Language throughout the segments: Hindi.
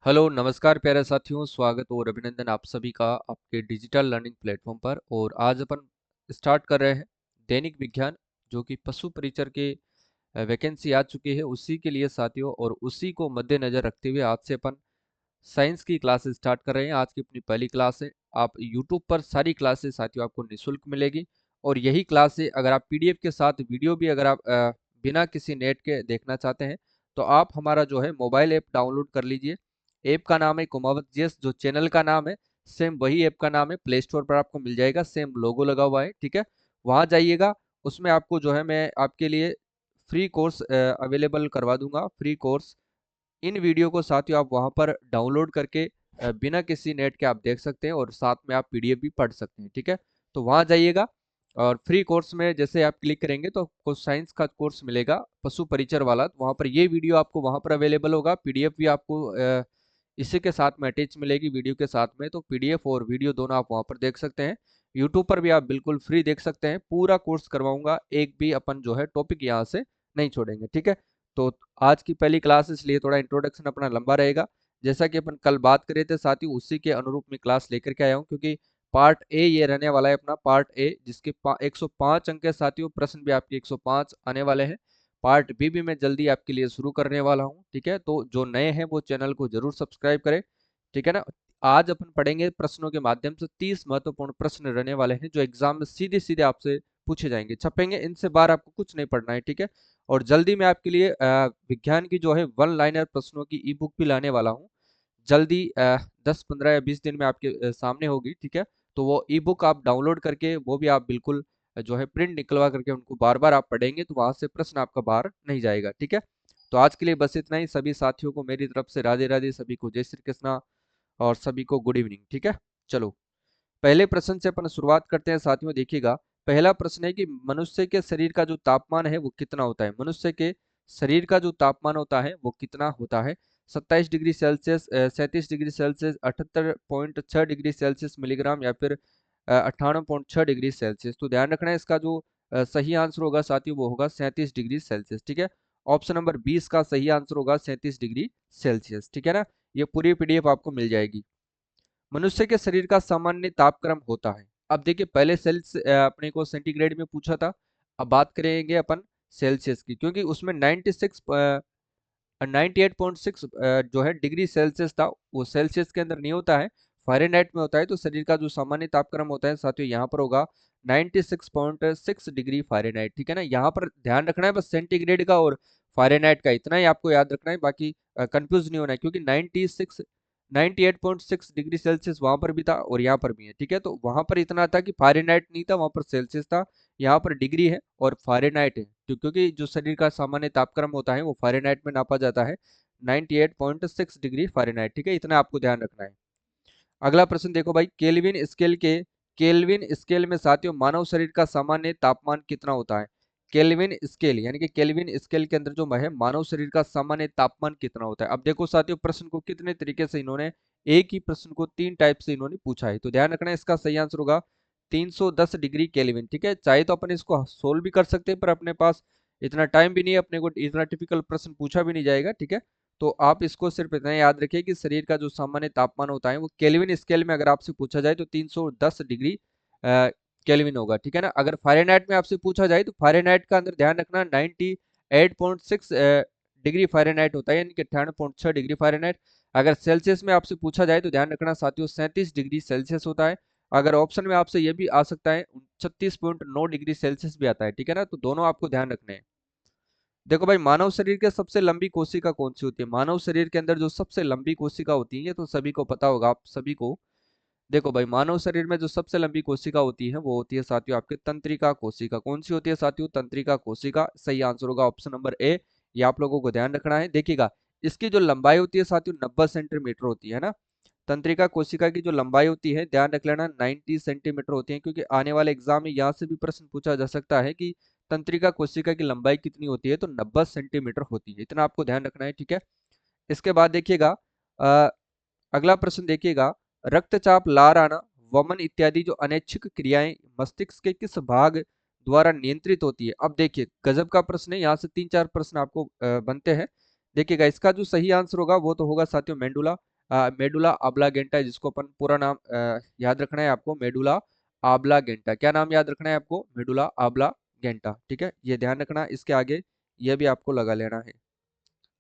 हेलो नमस्कार प्यारे साथियों, स्वागत और अभिनंदन आप सभी का आपके डिजिटल लर्निंग प्लेटफॉर्म पर। और आज अपन स्टार्ट कर रहे हैं दैनिक विज्ञान, जो कि पशु परिचर के वैकेंसी आ चुकी है उसी के लिए साथियों। और उसी को मद्देनजर रखते हुए आज से अपन साइंस की क्लासेस स्टार्ट कर रहे हैं। आज की अपनी पहली क्लास है। आप यूट्यूब पर सारी क्लासेस साथियों आपको निःशुल्क मिलेगी। और यही क्लास है, अगर आप पीडीएफ के साथ वीडियो भी अगर आप बिना किसी नेट के देखना चाहते हैं तो आप हमारा जो है मोबाइल ऐप डाउनलोड कर लीजिए। ऐप का नाम है कुमावत जीएस, जो चैनल का नाम है सेम वही ऐप का नाम है। प्ले स्टोर पर आपको मिल जाएगा, सेम लोगो लगा हुआ है, ठीक है। वहां जाइएगा, उसमें आपको जो है मैं आपके लिए फ्री कोर्स अवेलेबल करवा दूंगा। फ्री कोर्स इन वीडियो को साथियों आप वहां पर डाउनलोड करके बिना किसी नेट के आप देख सकते हैं और साथ में आप पीडीएफ भी पढ़ सकते हैं, ठीक है। तो वहां जाइएगा और फ्री कोर्स में जैसे आप क्लिक करेंगे तो आपको साइंस का कोर्स मिलेगा, पशु परिचर वाला। तो वहां पर ये वीडियो आपको वहां पर अवेलेबल होगा। पीडीएफ भी आपको इसी के साथ में अटैच मिलेगी वीडियो के साथ में। तो पीडीएफ और वीडियो दोनों आप वहां पर देख सकते हैं। यूट्यूब पर भी आप बिल्कुल फ्री देख सकते हैं। पूरा कोर्स करवाऊंगा, एक भी अपन जो है टॉपिक यहाँ से नहीं छोड़ेंगे, ठीक है। तो आज की पहली क्लास इसलिए थोड़ा इंट्रोडक्शन अपना लंबा रहेगा। जैसा कि अपन कल बात करे थे साथियों, उसी के अनुरूप में क्लास लेकर के आया हूँ, क्योंकि पार्ट ए ये रहने वाला है अपना पार्ट ए, जिसके 105 अंक है साथियों। प्रश्न भी आपके 105 आने वाले हैं। पार्ट बी भी मैं जल्दी आपके लिए शुरू करने वाला हूँ, ठीक है। तो जो नए हैं वो चैनल को जरूर सब्सक्राइब करें, ठीक है ना। आज अपन पढ़ेंगे प्रश्नों के माध्यम से 30 महत्वपूर्ण प्रश्न रहने वाले हैं, जो एग्जाम में सीधे सीधे आपसे पूछे जाएंगे, छपेंगे। इनसे बाहर आपको कुछ नहीं पढ़ना है, ठीक है। और जल्दी मैं आपके लिए विज्ञान की जो है वन लाइनर प्रश्नों की ई बुक भी लाने वाला हूँ। जल्दी 10 15 या 20 दिन में आपके सामने होगी, ठीक है। तो वो ई बुक आप डाउनलोड करके वो भी आप बिल्कुल जो है प्रिंट निकलवा करके उनको बार बार आप पढ़ेंगे तो वहां से प्रश्न आपका बाहर नहीं जाएगा, ठीक है। तो आज के लिए बस इतना ही। सभी साथियों को मेरी तरफ से राधे राधे, सभी को जय श्री कृष्णा और सभी को गुड इवनिंग, ठीक है। चलो पहले प्रश्न से अपन शुरुआत करते हैं साथियों। देखिएगा, पहला प्रश्न है कि मनुष्य के शरीर का जो तापमान है वो कितना होता है। मनुष्य के शरीर का जो तापमान होता है वो कितना होता है। 27 degree Celsius, 37 degree Celsius, 78.6 degree Celsius milligram, या फिर 98.6 डिग्री सेल्सियस। तो ध्यान रखना है, इसका जो सही आंसर होगा साथियों वो होगा 37 डिग्री सेल्सियस, ठीक है। ऑप्शन नंबर 20 का सही आंसर होगा 37 डिग्री सेल्सियस, ठीक है ना। ये पूरी पीडीएफ आपको मिल जाएगी। मनुष्य के शरीर का सामान्य तापक्रम होता है। अब देखिए, पहले अपने को सेंटीग्रेड में पूछा था। अब बात करेंगे अपन सेल्सियस की, क्योंकि उसमें 98.6 जो है डिग्री सेल्सियस था, वो सेल्सियस के अंदर नहीं होता है, फ़ारेनहाइट में होता है। तो शरीर का जो सामान्य तापक्रम होता है साथियों यहाँ पर होगा 96.6 डिग्री फ़ारेनहाइट, ठीक है ना। यहाँ पर ध्यान रखना है बस सेंटीग्रेड का और फ़ारेनहाइट का, इतना ही आपको याद रखना है। बाकी कंफ्यूज नहीं होना है, क्योंकि 98.6 डिग्री सेल्सियस वहां पर भी था और यहाँ पर भी है, ठीक है। तो वहां पर इतना था कि फ़ारेनहाइट नहीं था, वहां पर सेल्सियस था। यहाँ पर डिग्री है और फ़ारेनहाइट है, क्योंकि जो शरीर का सामान्य तापक्रम होता है वो फ़ारेनहाइट में नापा जाता है। 98.6 डिग्री फ़ारेनहाइट, ठीक है। इतना आपको ध्यान रखना है। अगला प्रश्न देखो भाई, केल्विन स्केल में साथियों मानव शरीर का सामान्य तापमान कितना होता है। केल्विन स्केल यानी कि केल्विन स्केल के अंदर जो है मानव शरीर का सामान्य तापमान कितना होता है। अब देखो साथियों, प्रश्न को कितने तरीके से इन्होंने, एक ही प्रश्न को 3 टाइप से इन्होंने पूछा है। तो ध्यान रखना है, इसका सही आंसर होगा 310 डिग्री केल्विन, ठीक है। चाहे तो अपन इसको सोल्व भी कर सकते हैं, पर अपने पास इतना टाइम भी नहीं है, अपने को इतना टिपिकल प्रश्न पूछा भी नहीं जाएगा, ठीक है। तो आप इसको सिर्फ इतना याद रखिए कि शरीर का जो सामान्य तापमान होता है वो केल्विन स्केल में अगर आपसे पूछा जाए तो 310 डिग्री केल्विन होगा, ठीक है ना। अगर फ़ारेनहाइट में आपसे पूछा जाए तो फ़ारेनहाइट का अंदर ध्यान रखना 98.6 डिग्री फ़ारेनहाइट होता है, यानी कि 98.6 डिग्री फ़ारेनहाइट। अगर सेल्सियस में आपसे पूछा जाए तो ध्यान रखना साथियों 37 डिग्री सेल्सियस होता है। अगर ऑप्शन में आपसे ये भी आ सकता है 36.9 डिग्री सेल्सियस भी आता है, ठीक है ना। तो दोनों आपको ध्यान रखने हैं। देखो भाई, मानव शरीर के सबसे लंबी कोशिका कौन सी होती है। मानव शरीर के अंदर जो सबसे लंबी कोशिका होती है, ये तो सभी को पता होगा, आप सभी को। देखो भाई, मानव शरीर में जो सबसे लंबी कोशिका होती है वो होती है साथियों आपके तंत्रिका कोशिका। कौन सी होती है साथियों, तंत्रिका कोशिका। सही आंसर होगा ऑप्शन नंबर ए। ये आप लोगों को ध्यान रखना है। देखिएगा, इसकी जो लंबाई होती है साथियों 90 सेंटीमीटर होती है ना। तंत्रिका कोशिका की जो लंबाई होती है ध्यान रख लेना 90 सेंटीमीटर होती है, क्योंकि आने वाले एग्जाम में यहाँ से भी प्रश्न पूछा जा सकता है कि तंत्रिका कोशिका की लंबाई कितनी होती है, तो 90 सेंटीमीटर होती है। इतना आपको ध्यान रखना है, ठीक है। इसके बाद देखिएगा, अ, अगला प्रश्न देखिएगा, रक्तचाप, लार आना, वमन इत्यादि जो अनैच्छिक क्रियाएं मस्तिष्क के किस भाग द्वारा नियंत्रित होती है। अब देखिए, गजब का प्रश्न है, यहाँ से 3 4 प्रश्न आपको बनते हैं। देखिएगा, इसका जो सही आंसर होगा वो तो होगा साथियों मेंडुला। मेडुला ऑब्लांगेटा, जिसको अपन पूरा नाम याद रखना है आपको, मेडुला ऑब्लांगेटा। क्या नाम याद रखना है आपको? मेडुला ऑब्लांगेटा, ठीक है, ये ध्यान रखना। इसके आगे ये भी आपको लगा लेना है,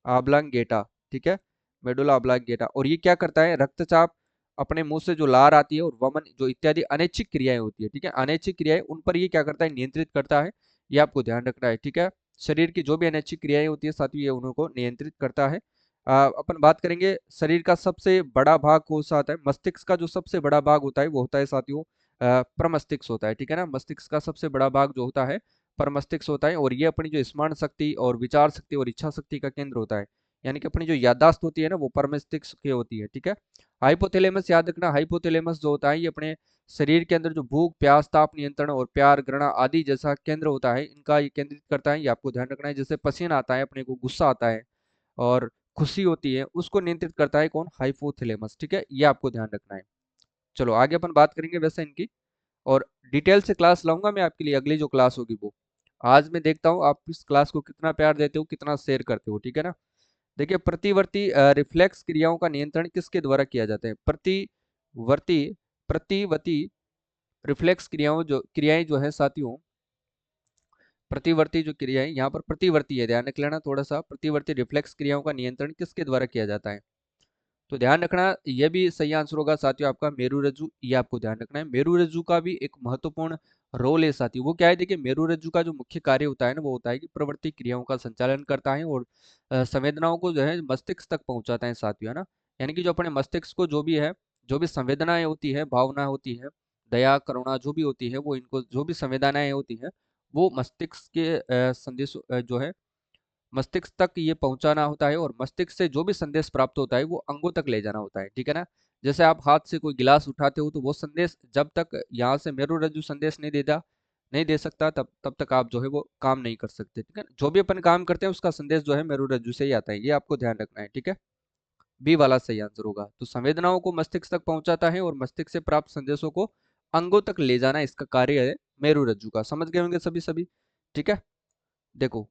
ऑब्लांगेटा, ठीक है, मेडुला ऑब्लांगेटा। और ये क्या करता है? रक्तचाप, अपने मुंह से जो लार आती है, और वमन जो इत्यादि अनैच्छिक क्रियाएं होती है, ठीक है, अनैच्छिक क्रियाएं, उन पर ये क्या करता है? नियंत्रित करता है। ये आपको ध्यान रखना है, ठीक है। शरीर की जो भी अनैच्छिक क्रियाएं होती है साथियों, ये उनको नियंत्रित करता है। अपन बात करेंगे शरीर का सबसे बड़ा भाग कौन सा होता है? मस्तिष्क का जो सबसे बड़ा भाग होता है वो होता है साथियों प्रमस्तिष्क होता है, ठीक है ना। मस्तिष्क का सबसे बड़ा भाग जो होता है परमस्तिष्क होता है, और ये अपनी जो स्मरण शक्ति और विचार शक्ति और इच्छा शक्ति का केंद्र होता है। यानी कि अपनी जो याददाश्त होती है ना, वो परमस्तिष्क की होती है, ठीक है। हाइपोथैलेमस याद रखना, हाइपोथैलेमस जो होता है ये अपने शरीर के अंदर जो भूख, प्यास, ताप नियंत्रण और प्यार, घृणा आदि जैसा केंद्र होता है, इनका ये केंद्रित करता है। ये आपको ध्यान रखना है। जैसे पसीना आता है, अपने को गुस्सा आता है और खुशी होती है, उसको नियंत्रित करता है कौन? हाइपोथैलेमस, ठीक है, ये आपको ध्यान रखना है। चलो आगे अपन बात करेंगे वैसे इनकी, और डिटेल से क्लास लाऊंगा मैं आपके लिए, अगली जो क्लास होगी वो। आज मैं देखता हूँ आप इस क्लास को कितना प्यार देते हो, कितना शेयर करते हो, ठीक है ना। देखिए, प्रतिवर्ती रिफ्लेक्स क्रियाओं का नियंत्रण किसके द्वारा किया जाता है? प्रतिवर्ती प्रतिवर्ती रिफ्लेक्स क्रियाएं जो है साथियों, प्रतिवर्ती जो क्रियाएं, यहाँ पर प्रतिवर्ती है, ध्यान रख लेना थोड़ा सा। प्रतिवर्ती रिफ्लेक्स क्रियाओं का नियंत्रण किसके द्वारा किया जाता है? तो ध्यान रखना, ये भी सही आंसर होगा साथियों आपका मेरुरज्जु। ये आपको ध्यान रखना है, मेरुरज्जु का भी एक महत्वपूर्ण रोल है साथियों। वो क्या है? देखिए, मेरुरज्जु का जो मुख्य कार्य होता है ना, वो होता है कि प्रवृत्ति क्रियाओं का संचालन करता है और संवेदनाओं को जो है मस्तिष्क तक पहुंचाता है साथियों, है ना। यानी कि जो अपने मस्तिष्क को जो भी है, जो भी संवेदनाएं होती है, भावना होती है, दया, करुणा जो भी होती है, वो इनको जो भी संवेदनाएं होती है, वो मस्तिष्क के संदेश जो है मस्तिष्क तक ये पहुंचाना होता है, और मस्तिष्क से जो भी संदेश प्राप्त होता है वो अंगों तक ले जाना होता है, ठीक है ना। जैसे आप हाथ से कोई गिलास उठाते हो, तो वो संदेश जब तक यहाँ से मेरुरज्जु संदेश नहीं दे सकता, तब तक आप जो है वो काम नहीं कर सकते, ठीक है। जो भी अपन काम करते हैं उसका संदेश जो है मेरुरज्जु से ही आता है, ये आपको ध्यान रखना है, ठीक है। बी वाला सही आंसर होगा। तो संवेदनाओं को मस्तिष्क तक पहुंचाता है और मस्तिष्क से प्राप्त संदेशों को अंगों तक ले जाना इसका कार्य है मेरुरज्जु का। समझ गए होंगे सभी सभी, ठीक है। देखो,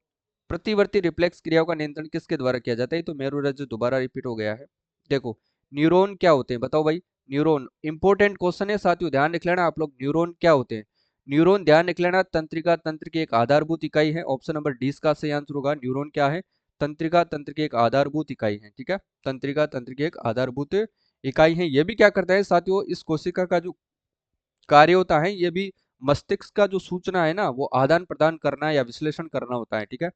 प्रतिवर्ती रिफ्लेक्स क्रियाओं का नियंत्रण किसके द्वारा किया जाता है? तो मेरुरज्जु दोबारा रिपीट हो गया है। देखो, न्यूरॉन क्या होते हैं बताओ भाई? न्यूरॉन इंपॉर्टेंट क्वेश्चन है साथियों, ध्यान रख लेना आप लोग। न्यूरॉन क्या होते हैं? न्यूरॉन ध्यान रख लेना, तंत्रिका तंत्र की एक आधारभूत इकाई है। ऑप्शन नंबर डी इसका सही आंसर होगा। न्यूरॉन क्या है? तंत्रिका तंत्र की एक आधारभूत इकाई है, ठीक है। तंत्रिका तंत्र की एक आधारभूत इकाई है। ये भी क्या करता है साथियों? इस कोशिका का जो कार्य होता है, ये भी मस्तिष्क का जो सूचना है ना, वो आदान प्रदान करना या विश्लेषण करना होता है, ठीक है।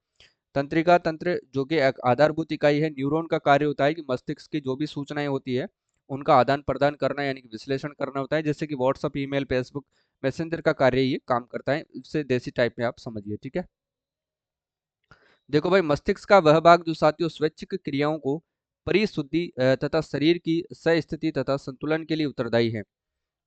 तंत्रिका तंत्र जो कि एक आधारभूत इकाई है, न्यूरॉन का कार्य होता है कि मस्तिष्क की जो भी सूचनाएं होती है उनका आदान प्रदान करना, यानी कि विश्लेषण करना होता है। जैसे कि व्हाट्सअप, ईमेल, फेसबुक मैसेंजर का कार्य ये काम करता है। इससे देसी टाइप में आप समझिए, ठीक है। देखो भाई, मस्तिष्क का वह भाग जो साथियों स्वैच्छिक क्रियाओं को परिशुद्धि तथा शरीर की सह तथा संतुलन के लिए उत्तरदायी है।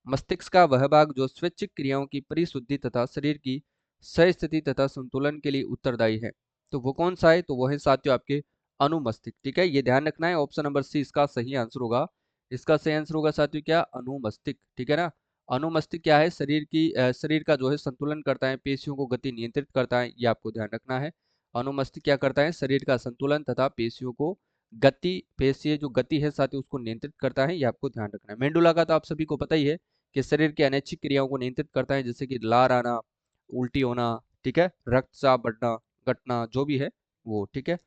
मस्तिष्क का वह भाग जो स्वैच्छिक क्रियाओं की परिशुद्धि तथा शरीर की सह तथा संतुलन के लिए उत्तरदायी है। तो वो कौन सा है? तो वो है साथियों आपके अनुमस्तिष्क, ठीक है। ये ध्यान रखना है, ऑप्शन नंबर सी इसका सही आंसर होगा। इसका सही आंसर होगा साथियों क्या? अनुमस्तिष्क, ठीक है ना। अनुमस्तिष्क क्या है? शरीर का जो है संतुलन करता है, पेशियों को गति नियंत्रित करता है, ये आपको ध्यान रखना है। अनुमस्तिष्क क्या करता है? शरीर का संतुलन तथा पेशियों को पेशीय जो गति है साथियों उसको नियंत्रित करता है, ये आपको ध्यान रखना है। मेंडुला का तो आप सभी को पता ही है कि शरीर की अनैच्छिक क्रियाओं को नियंत्रित करता है, जैसे कि लार आना, उल्टी होना, ठीक है, रक्तचाप बढ़ना, घटना जो भी है वो, ठीक है।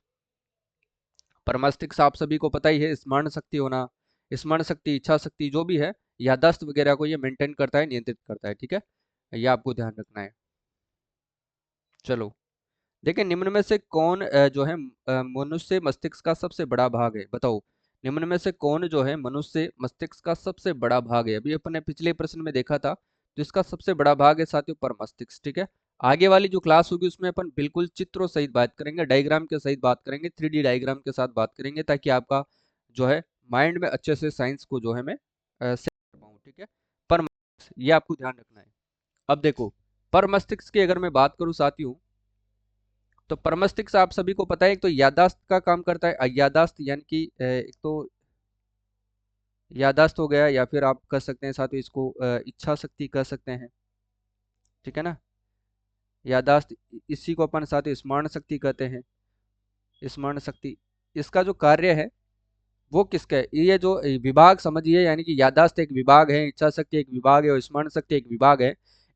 पर मस्तिष्क आप सभी को पता ही है, स्मरण शक्ति होना, स्मरण शक्ति, इच्छा शक्ति जो भी है, याददाश्त वगैरह को ये मेंटेन करता है, नियंत्रित करता है, ठीक है। ये आपको ध्यान रखना है। चलो, देखिए, निम्न में से कौन जो है मनुष्य मस्तिष्क का सबसे बड़ा भाग है? बताओ, निम्न में से कौन जो है मनुष्य मस्तिष्क का सबसे बड़ा भाग है? अभी अपन ने पिछले प्रश्न में देखा था, तो इसका सबसे बड़ा भाग है साथियों पर मस्तिष्क, ठीक है। आगे वाली जो क्लास होगी उसमें अपन बिल्कुल चित्रों सहित बात करेंगे, डायग्राम के सहित बात करेंगे, 3D डायग्राम के साथ बात करेंगे, ताकि आपका जो है माइंड में अच्छे से साइंस को जो है मैं सेट कर पाऊँ, ठीक है। पर मस्तिष्क, ये आपको ध्यान रखना है। अब देखो, पर मस्तिष्क की अगर मैं बात करूं साथियों, तो परमस्तिष्क आप सभी को पता है, एक तो याददाश्त का काम करता है। याददाश्त यानी कि एक तो याददाश्त हो गया, या फिर आप कह सकते हैं साथियों इसको इच्छा शक्ति कह सकते हैं, ठीक है ना। याददाश्त, इसी को अपन साथियों स्मरण शक्ति कहते हैं। स्मरण शक्ति, इसका जो कार्य है वो किसका है? ये जो विभाग समझिए, यानी कि याददाश्त एक विभाग है, इच्छा शक्ति एक विभाग है और स्मरण शक्ति एक विभाग है।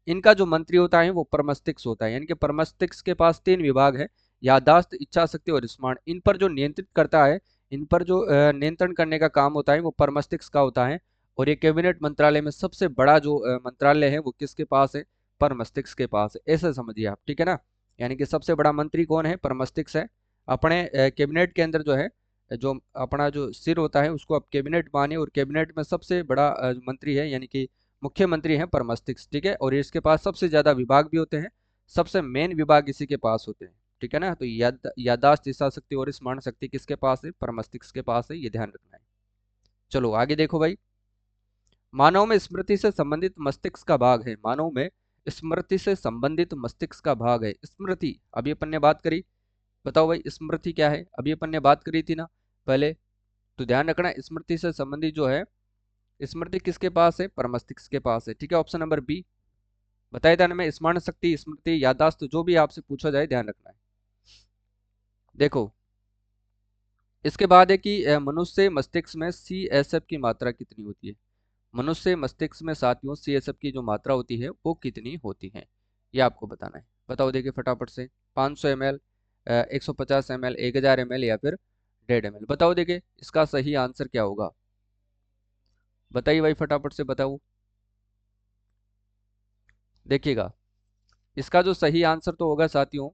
इनका जो मंत्री होता है वो परमस्तिष्क होता है, यानी कि परमस्तिष्क के पास 3 विभाग है, याददाश्त, इच्छा शक्ति और स्मरण। इन पर जो नियंत्रित करता है, इन पर जो नियंत्रण करने का काम होता है वो परमस्तिष्क का होता है। और ये कैबिनेट मंत्रालय में सबसे बड़ा जो मंत्रालय है वो किसके पास है? परमस्तिष्क के पास है। ऐसे समझिए आप, ठीक है ना। यानी कि सबसे बड़ा मंत्री कौन है? परमस्तिष्क है। अपने कैबिनेट के अंदर जो है, जो अपना जो सिर होता है उसको आप कैबिनेट मानिए, और कैबिनेट में सबसे बड़ा मंत्री है, यानी कि मुख्यमंत्री है परमस्तिष्क, ठीक है। और इसके पास सबसे ज्यादा विभाग भी होते हैं, सबसे मेन विभाग इसी के पास होते हैं, ठीक है ना। तो याददाश्त, इच्छा शक्ति और स्मरण शक्ति किसके पास है? परमस्तिष्क के पास है, ये ध्यान रखना है। चलो आगे देखो भाई। मानव में स्मृति से संबंधित मस्तिष्क का भाग है, मानव में स्मृति से संबंधित मस्तिष्क का भाग है। स्मृति अभी अपन ने बात करी, बताओ भाई स्मृति क्या है? अभी अपन ने बात करी थी ना पहले। तो ध्यान रखना, स्मृति से संबंधित जो है, स्मृति किसके पास है? परमस्तिष्क के पास है, ठीक है। Option number B. बताया था ना मैं, स्मरण शक्ति, स्मृति, याददाश्त, जो भी आपसे पूछा जाए ध्यान रखना है। देखो इसके बाद है कि मनुष्य मस्तिष्क में CSF की मात्रा कितनी होती है? मनुष्य मस्तिष्क में साथियों CSF की जो मात्रा होती है वो कितनी होती है, ये आपको बताना है। बताओ देखिए फटाफट से। 500 ml, 150 ml, 1000 ml या फिर 1.5 ml? बताओ देखिए इसका सही आंसर क्या होगा? बताइए भाई फटाफट से बताओ। देखिएगा इसका जो सही आंसर तो होगा साथियों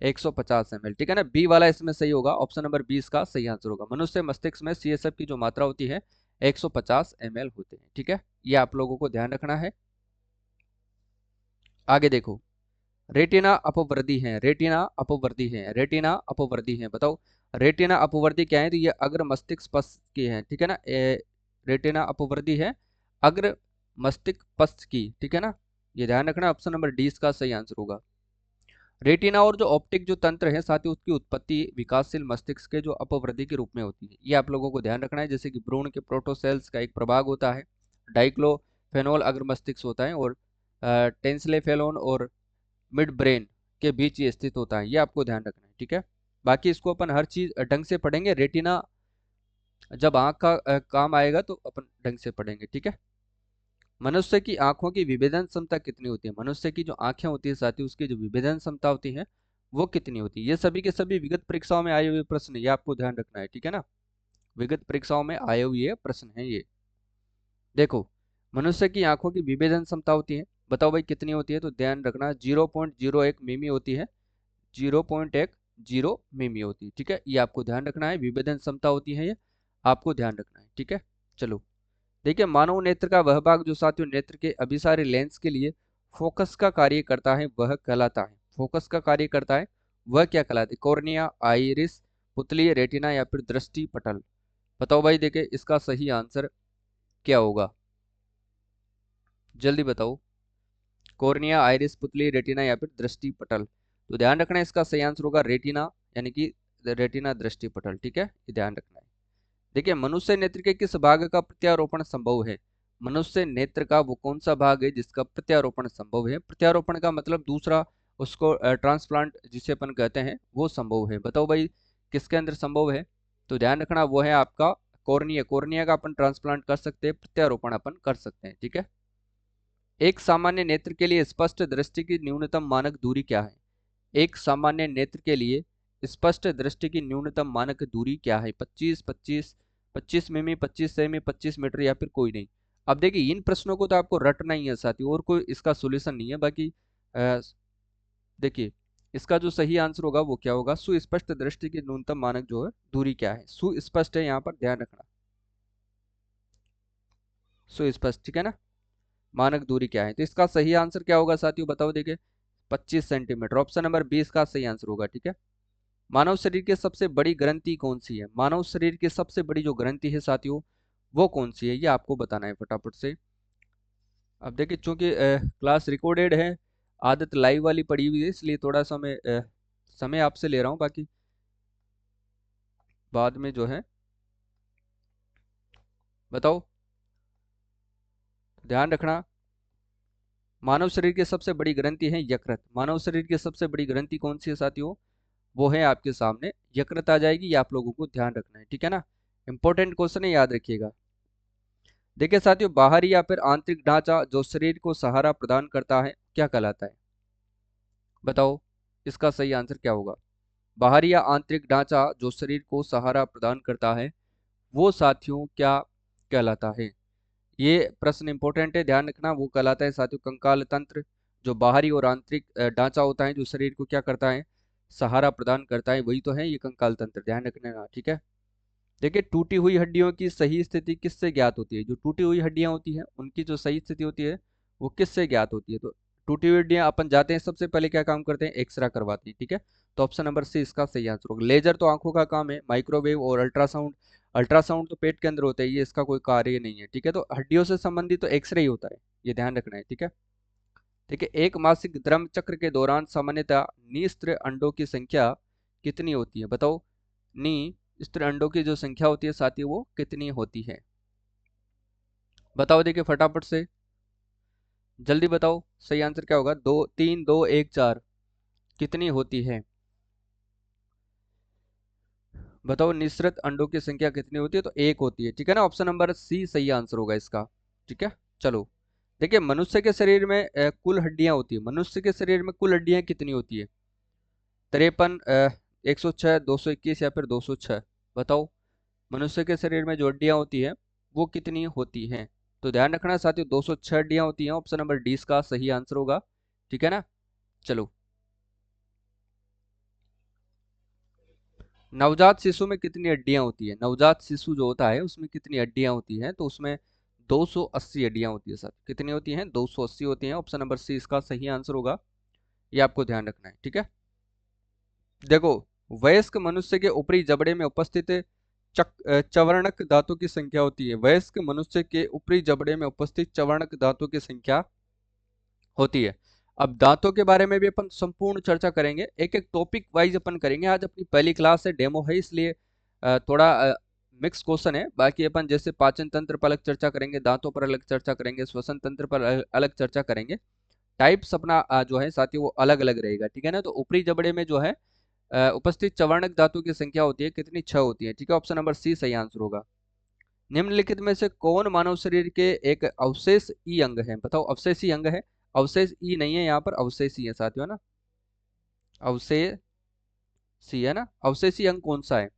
150 ml, ठीक है ना। बी वाला इसमें सही होगा, ऑप्शन नंबर 20 का सही आंसर होगा। मनुष्य मस्तिष्क में CSF की जो मात्रा होती है 150 ml होते हैं, ठीक है। ये आप लोगों को ध्यान रखना है। आगे देखो, रेटिना अपवर्दी है, रेटिना अपवर्दी है, रेटिना अपवर्दी है। बताओ रेटिना अपवर्दी क्या है? तो ये अग्र मस्तिष्क पश्च की है, ठीक है ना। रेटिना अपवर्दी है अग्र मस्तिष्क पश्च की, ठीक है ना। ये ध्यान रखना, ऑप्शन नंबर डी इसका सही आंसर होगा। रेटिना और जो ऑप्टिक जो तंत्र है साथ ही उसकी उत्पत्ति विकासशील मस्तिष्क के जो अपवृद्धि के रूप में होती है, ये आप लोगों को ध्यान रखना है। जैसे कि भ्रूण के प्रोटोसेल्स का एक प्रभाग होता है, डाइक्लोफेनोल अग्र मस्तिष्क होता है, और टेंसलेफेलोन और मिड ब्रेन के बीच ये स्थित होता है, ये आपको ध्यान रखना है, ठीक है। बाकी इसको अपन हर चीज ढंग से पढ़ेंगे। रेटिना जब आंख का काम आएगा तो अपन ढंग से पढ़ेंगे, ठीक है। मनुष्य की आंखों की विभेदन क्षमता कितनी होती है? मनुष्य की जो आंखें होती है साथी उसकी जो विभेदन क्षमता होती है वो कितनी होती है? ये सभी के सभी विगत परीक्षाओं में आए हुए प्रश्न, ये आपको ध्यान रखना है, ठीक है ना। विगत परीक्षाओं में आए हुए प्रश्न है ये। देखो मनुष्य की आंखों की विभेदन क्षमता होती है, बताओ भाई कितनी होती है? तो ध्यान रखना 0.01 मिमी होती है, 0.10 मिमी होती है, ठीक है। ये आपको ध्यान रखना है, विभेदन क्षमता होती है ये, आपको ध्यान रखना है, ठीक है। चलो देखिए, मानव नेत्र का वह भाग जो साथियों नेत्र के अभिसारी लेंस के लिए फोकस का कार्य करता है वह कहलाता है, फोकस का कार्य करता है वह क्या कहलाता है? कॉर्निया, आइरिस, पुतली, रेटिना या फिर दृष्टि पटल? बताओ भाई देखिए इसका सही आंसर क्या होगा? जल्दी बताओ। कॉर्निया, आइरिस, पुतली, रेटिना या फिर दृष्टि पटल? तो ध्यान रखना है इसका सही आंसर होगा रेटिना, यानी कि रेटिना दृष्टि पटल, ठीक है, ये ध्यान रखना है। देखिए मनुष्य नेत्र के किस भाग का प्रत्यारोपण संभव है? मनुष्य नेत्र का वो कौन सा भाग है जिसका प्रत्यारोपण संभव है? प्रत्यारोपण का मतलब दूसरा उसको ट्रांसप्लांट जिसे अपन कहते हैं वो संभव है। बताओ भाई किसके अंदर संभव है? तो ध्यान रखना वो है आपका कॉर्निया, कॉर्निया का अपन ट्रांसप्लांट कर सकते हैं, प्रत्यारोपण अपन कर सकते हैं, ठीक है। एक सामान्य नेत्र के लिए स्पष्ट दृष्टि की न्यूनतम मानक दूरी क्या है? एक सामान्य नेत्र के लिए स्पष्ट दृष्टि की न्यूनतम मानक दूरी क्या है? 25, 25, 25 मिमी, 25 सेमी, 25 मीटर या फिर कोई नहीं? अब देखिए इन प्रश्नों को तो आपको रटना ही है साथी, और कोई इसका सोल्यूशन नहीं है। बाकी अ, देखिए इसका जो सही आंसर होगा वो क्या होगा? सुस्पष्ट दृष्टि की न्यूनतम मानक जो है दूरी क्या है? सुस्पष्ट है यहाँ पर, ध्यान रखना, सुस्पष्ट, ठीक है ना। मानक दूरी क्या है? तो इसका सही आंसर क्या होगा साथियों? बताओ देखिए 25 सेंटीमीटर, ऑप्शन नंबर 20 का सही आंसर होगा, ठीक है। मानव शरीर की सबसे बड़ी ग्रंथि कौन सी है? मानव शरीर की सबसे बड़ी जो ग्रंथि है साथियों वो कौन सी है, ये आपको बताना है फटाफट से। अब देखिए चूंकि क्लास रिकॉर्डेड है, आदत लाइव वाली पड़ी हुई है, इसलिए थोड़ा सा मैं समय आपसे ले रहा हूँ। बाकी बाद में जो है बताओ, ध्यान रखना। मानव शरीर की सबसे बड़ी ग्रंथि है यकृत। मानव शरीर की सबसे बड़ी ग्रंथि कौन सी है साथियों? वो है आपके सामने यकृत आ जाएगी, ये आप लोगों को ध्यान रखना है, ठीक है ना। इंपॉर्टेंट क्वेश्चन है, याद रखिएगा। देखिए साथियों, बाहरी या फिर आंतरिक ढांचा जो शरीर को सहारा प्रदान करता है क्या कहलाता है? बताओ इसका सही आंसर क्या होगा। बाहरी या आंतरिक ढांचा जो शरीर को सहारा प्रदान करता है वो साथियों क्या कहलाता है? ये प्रश्न इंपॉर्टेंट है, ध्यान रखना। वो कहलाता है साथियों कंकाल तंत्र। जो बाहरी और आंतरिक ढांचा होता है जो शरीर को क्या करता है, सहारा प्रदान करता है, वही तो है ये कंकाल तंत्र, ध्यान रखना। ठीक है। देखिए टूटी हुई हड्डियों की सही स्थिति किससे ज्ञात होती है? जो टूटी हुई हड्डियां होती हैं उनकी जो सही स्थिति होती है वो किससे ज्ञात होती है? तो टूटी हुई हड्डियां अपन जाते हैं सबसे पहले क्या काम करते हैं, एक्सरे करवाते हैं। ठीक है। तो ऑप्शन नंबर सी इसका सही आंसर होगा। लेजर तो आंखों का काम है, माइक्रोवेव और अल्ट्रासाउंड, अल्ट्रासाउंड तो पेट के अंदर होता है, ये इसका कोई कार्य नहीं है। ठीक है। तो हड्डियों से संबंधित तो एक्सरे ही होता है, ये ध्यान रखना है। ठीक है। ठीक है। एक मासिक धर्म चक्र के दौरान सामान्यतः निस्त्र अंडों की संख्या कितनी होती है? बताओ निस्त्र अंडों की जो संख्या होती है साथियों वो कितनी होती है? बताओ देखिए फटाफट से, जल्दी बताओ सही आंसर क्या होगा। 2 3 2 1 4 कितनी होती है? बताओ निःसृत अंडों की संख्या कितनी होती है? तो एक होती है। ठीक है ना, ऑप्शन नंबर सी सही आंसर होगा इसका। ठीक है। चलो देखिए मनुष्य के शरीर में कुल हड्डियां होती है, मनुष्य के शरीर में कुल हड्डियां कितनी होती है? 53, 106, 221 या फिर 206? बताओ मनुष्य के शरीर में जो हड्डियां होती है वो कितनी होती हैं? तो ध्यान रखना साथियों 206 हड्डियां होती हैं, ऑप्शन नंबर डी इसका सही आंसर होगा। ठीक है ना। चलो नवजात शिशु में कितनी हड्डियां होती है? नवजात शिशु जो होता है उसमें कितनी हड्डियां होती हैं? तो उसमें 280 हड्डियां होती है सर। कितनी होती हैं? 280 होती हैं, ऑप्शन नंबर सी इसका सही आंसर होगा। ये आपको ध्यान रखना है। ठीक है। देखो वयस्क मनुष्य के ऊपरी जबड़े में उपस्थित चवर्णक दांतों की संख्या होती है। वयस्क मनुष्य के ऊपरी जबड़े में उपस्थित चवर्णक दांतों की संख्या होती है। अब दांतों के बारे में भी अपन संपूर्ण चर्चा करेंगे, एक एक टॉपिक वाइज अपन करेंगे। आज अपनी पहली क्लास है, डेमो है, इसलिए थोड़ा मिक्स क्वेश्चन है। बाकी अपन जैसे पाचन तंत्र पर अलग चर्चा करेंगे, दांतों पर अलग चर्चा करेंगे, श्वसन तंत्र पर अलग चर्चा करेंगे। टाइप्स अपना जो है साथियों वो अलग अलग रहेगा। ठीक है ना। तो ऊपरी जबड़े में जो है उपस्थित चवर्णक धातु की संख्या होती है कितनी? 6 होती है। ठीक है। ऑप्शन नंबर सी सही आंसर होगा। निम्नलिखित में से कौन मानव शरीर के एक अवशेष ई अंग है? बताओ अवशेषी अंग है, अवशेष ई नहीं है यहाँ पर, अवशेषी है साथियों ना, अवशेषी है ना। अवशेषी अंग कौन सा है?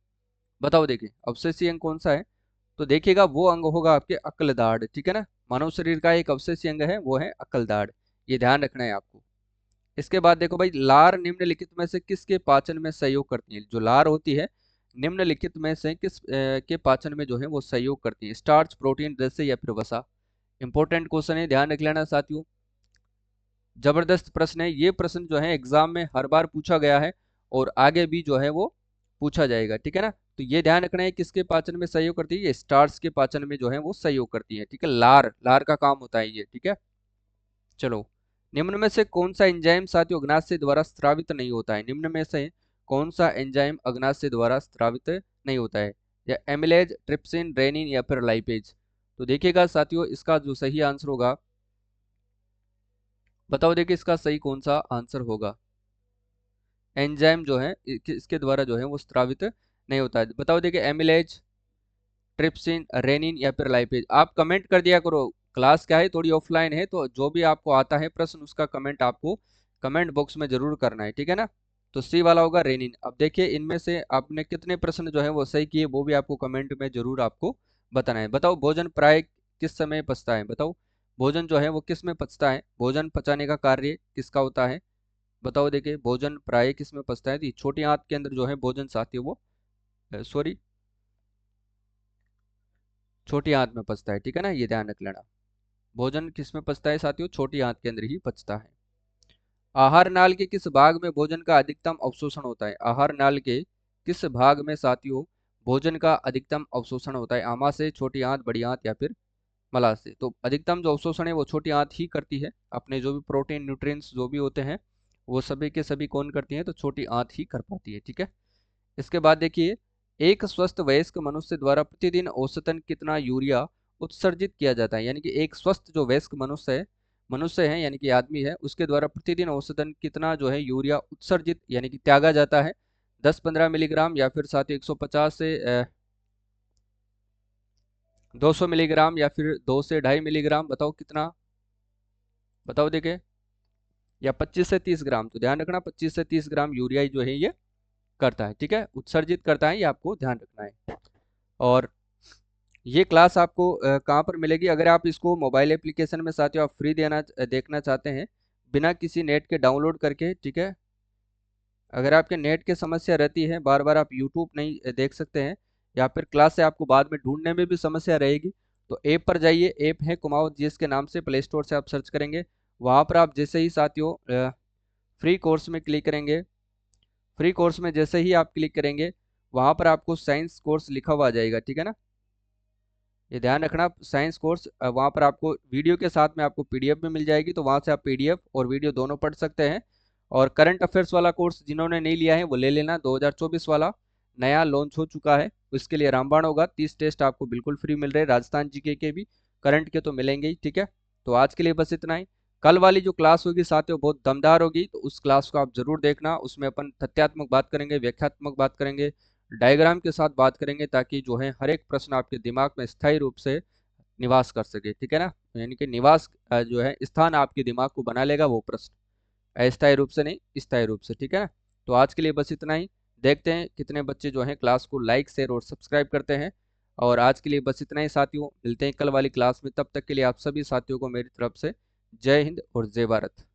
बताओ देखिए अवशेषी अंग कौन सा है? तो देखिएगा वो अंग होगा आपके अक्लदाढ़। ठीक है ना। मानव शरीर का एक अवशेषी अंग है वो है अक्लदाढ़, ये ध्यान रखना है आपको। इसके बाद देखो भाई, लार निम्नलिखित में से किसके पाचन में सहयोग करती है? जो लार होती है निम्नलिखित में से किस के पाचन में जो है वो सहयोग करती है? स्टार्च, प्रोटीन, रेसे या फिर वसा? इंपॉर्टेंट क्वेश्चन है, ध्यान रख लेना साथियों। जबरदस्त प्रश्न है ये, प्रश्न जो है एग्जाम में हर बार पूछा गया है और आगे भी जो है वो पूछा जाएगा। ठीक है ना। तो ये ध्यान रखना है किसके पाचन में सहयोग करती है, ये स्टार्च के पाचन में जो है वो सहयोग करती है। ठीक है, लार लार का काम होता है ये। ठीक है। चलो निम्न में से कौन सा एंजाइम साथियों अग्नाशय द्वारा स्रावित नहीं होता है? निम्न में से कौन सा एंजाइम अग्नाशय द्वारा स्रावित नहीं होता है? या एमिलेज, ट्रिप्सिन, रेनिन या फिर लाइपेज? तो देखिएगा साथियों इसका जो सही आंसर होगा, बताओ देखिए इसका सही कौन सा आंसर होगा। एंजाइम जो है इसके द्वारा जो है वो स्रावित नहीं होता है। बताओ देखिए एमिलेज, ट्रिप्सिन, रेनिन या फिर लाइपेज? आप कमेंट कर दिया करो, क्लास क्या है थोड़ी ऑफलाइन है, तो जो भी आपको आता है प्रश्न उसका कमेंट आपको कमेंट बॉक्स में जरूर करना है। ठीक है ना। तो सी वाला होगा रेनिन। अब देखिए इनमें से आपने कितने प्रश्न जो है वो सही किए वो भी आपको कमेंट में जरूर आपको बताना है। बताओ भोजन प्राय किस समय पचता है? बताओ भोजन जो है वो किस में पचता है? भोजन पचाने का कार्य किसका होता है? बताओ देखिए भोजन प्राय किस में पचता है? तो ये छोटी आंत के अंदर जो है भोजन साथी वो सॉरी छोटी आंत में पचता है। ठीक है ना, ये ध्यान रख लेना। भोजन किस में पचता है साथियों? छोटी आंत के अंदर ही पचता है। आहार नाल के किस भाग में भोजन का अधिकतम अवशोषण होता है? आहार नाल के किस भाग में साथियों भोजन का अधिकतम अवशोषण होता है? आमाशय, छोटी आंत, बड़ी आंत या फिर मलाशय? तो अधिकतम जो अवशोषण है वो छोटी आंत ही करती है। अपने जो भी प्रोटीन न्यूट्रिएंट्स जो भी होते हैं वो सभी के सभी कौन करती है? तो छोटी आंत ही कर पाती है। ठीक है। इसके बाद देखिए, एक स्वस्थ वयस्क मनुष्य द्वारा प्रतिदिन औसतन कितना यूरिया उत्सर्जित किया जाता है? यानी कि एक स्वस्थ जो वयस्क मनुष्य है यानी कि आदमी है, उसके द्वारा प्रतिदिन औसतन कितना जो है यूरिया उत्सर्जित यानी कि त्यागा जाता है? 10-15 मिलीग्राम या फिर साथ ही 150 से 200 मिलीग्राम या फिर 2 से 2.5 मिलीग्राम, बताओ कितना, बताओ देखे, या 25 से 30 ग्राम। तो ध्यान रखना 25 से 30 ग्राम यूरिया जो है ये करता है, ठीक है, उत्सर्जित करता है, ये आपको ध्यान रखना है। और ये क्लास आपको कहाँ पर मिलेगी? अगर आप इसको मोबाइल एप्लीकेशन में साथियों आप फ्री देखना चाहते हैं बिना किसी नेट के डाउनलोड करके, ठीक है। अगर आपके नेट की समस्या रहती है, बार बार आप यूट्यूब नहीं देख सकते हैं, या फिर क्लास से आपको बाद में ढूंढने में भी समस्या रहेगी, तो ऐप पर जाइए। ऐप है कुमाऊं जीएस के नाम से, प्ले स्टोर से आप सर्च करेंगे। वहाँ पर आप जैसे ही साथियों फ्री कोर्स में क्लिक करेंगे, फ्री कोर्स में जैसे ही आप क्लिक करेंगे वहाँ पर आपको साइंस कोर्स लिखा हुआ आ जाएगा, ठीक है ना। ये ध्यान रखना, साइंस कोर्स वहाँ पर आपको वीडियो के साथ में आपको पीडीएफ भी मिल जाएगी, तो वहाँ से आप पीडीएफ और वीडियो दोनों पढ़ सकते हैं। और करंट अफेयर्स वाला कोर्स जिन्होंने नहीं लिया है वो ले लेना, 2024 वाला नया लॉन्च हो चुका है। इसके लिए रामबाण होगा, 30 टेस्ट आपको बिल्कुल फ्री मिल रहे हैं, राजस्थान जीके के भी, करंट के तो मिलेंगे ही, ठीक है। तो आज के लिए बस इतना ही। कल वाली जो क्लास होगी साथियों बहुत दमदार होगी, तो उस क्लास को आप जरूर देखना। उसमें अपन तथ्यात्मक बात करेंगे, व्याख्यात्मक बात करेंगे, डायग्राम के साथ बात करेंगे, ताकि जो है हर एक प्रश्न आपके दिमाग में स्थायी रूप से निवास कर सके, ठीक है ना। यानी कि निवास जो है स्थान आपके दिमाग को बना लेगा वो प्रश्न, अस्थायी रूप से नहीं, स्थायी रूप से, ठीक है ना। तो आज के लिए बस इतना ही। देखते हैं कितने बच्चे जो हैं क्लास को लाइक शेयर और सब्सक्राइब करते हैं। और आज के लिए बस इतना ही साथियों, मिलते हैं कल वाली क्लास में। तब तक के लिए आप सभी साथियों को मेरी तरफ से जय हिंद और जय भारत।